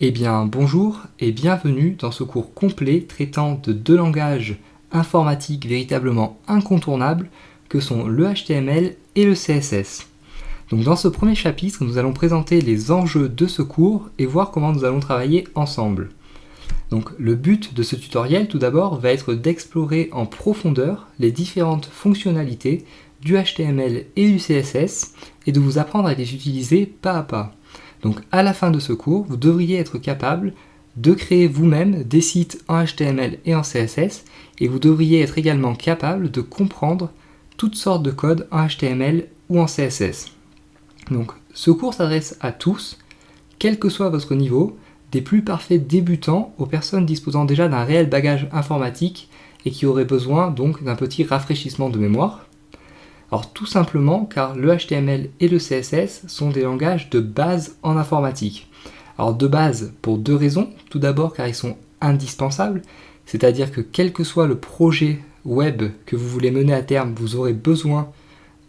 Eh bien, bonjour et bienvenue dans ce cours complet traitant de deux langages informatiques véritablement incontournables que sont le HTML et le CSS. Donc dans ce premier chapitre, nous allons présenter les enjeux de ce cours et voir comment nous allons travailler ensemble. Donc le but de ce tutoriel tout d'abord va être d'explorer en profondeur les différentes fonctionnalités du HTML et du CSS et de vous apprendre à les utiliser pas à pas. Donc à la fin de ce cours, vous devriez être capable de créer vous-même des sites en HTML et en CSS et vous devriez être également capable de comprendre toutes sortes de codes en HTML ou en CSS. Donc ce cours s'adresse à tous, quel que soit votre niveau, des plus parfaits débutants aux personnes disposant déjà d'un réel bagage informatique et qui auraient besoin donc d'un petit rafraîchissement de mémoire. Alors tout simplement car le HTML et le CSS sont des langages de base en informatique. Alors de base pour deux raisons. Tout d'abord car ils sont indispensables, c'est-à-dire que quel que soit le projet web que vous voulez mener à terme, vous aurez besoin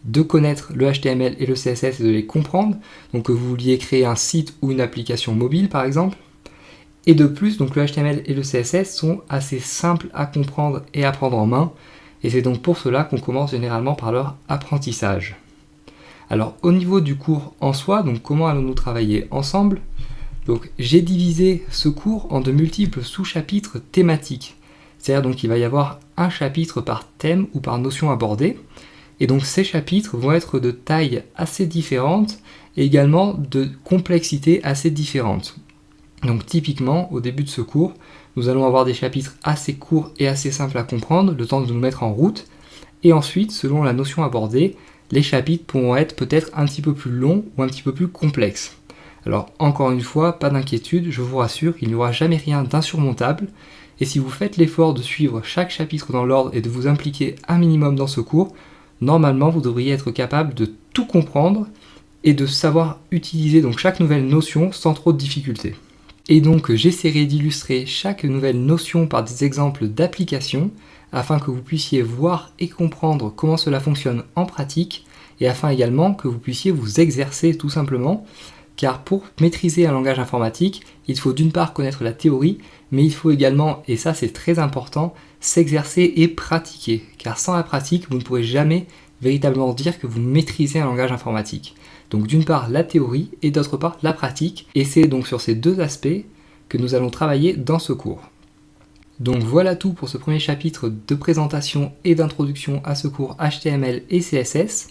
de connaître le HTML et le CSS et de les comprendre. Donc que vous vouliez créer un site ou une application mobile par exemple. Et de plus, donc le HTML et le CSS sont assez simples à comprendre et à prendre en main. Et c'est donc pour cela qu'on commence généralement par leur apprentissage. Alors au niveau du cours en soi, donc comment allons-nous travailler ensemble? Donc j'ai divisé ce cours en de multiples sous-chapitres thématiques. C'est-à-dire donc qu'il va y avoir un chapitre par thème ou par notion abordée. Et donc ces chapitres vont être de taille assez différente et également de complexité assez différente. Donc typiquement, au début de ce cours, nous allons avoir des chapitres assez courts et assez simples à comprendre, le temps de nous mettre en route. Et ensuite, selon la notion abordée, les chapitres pourront être peut-être un petit peu plus longs ou un petit peu plus complexes. Alors encore une fois, pas d'inquiétude, je vous rassure, il n'y aura jamais rien d'insurmontable. Et si vous faites l'effort de suivre chaque chapitre dans l'ordre et de vous impliquer un minimum dans ce cours, normalement vous devriez être capable de tout comprendre et de savoir utiliser donc chaque nouvelle notion sans trop de difficultés. Et donc j'essaierai d'illustrer chaque nouvelle notion par des exemples d'application afin que vous puissiez voir et comprendre comment cela fonctionne en pratique et afin également que vous puissiez vous exercer tout simplement, car pour maîtriser un langage informatique, il faut d'une part connaître la théorie, mais il faut également, et ça c'est très important, s'exercer et pratiquer, car sans la pratique, vous ne pourrez jamais véritablement dire que vous maîtrisez un langage informatique. Donc d'une part la théorie et d'autre part la pratique, et c'est donc sur ces deux aspects que nous allons travailler dans ce cours. Donc voilà tout pour ce premier chapitre de présentation et d'introduction à ce cours HTML et CSS,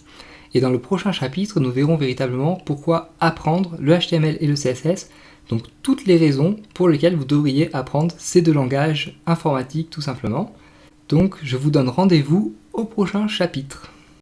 et dans le prochain chapitre nous verrons véritablement pourquoi apprendre le HTML et le CSS, donc toutes les raisons pour lesquelles vous devriez apprendre ces deux langages informatiques tout simplement. Donc je vous donne rendez-vous au prochain chapitre.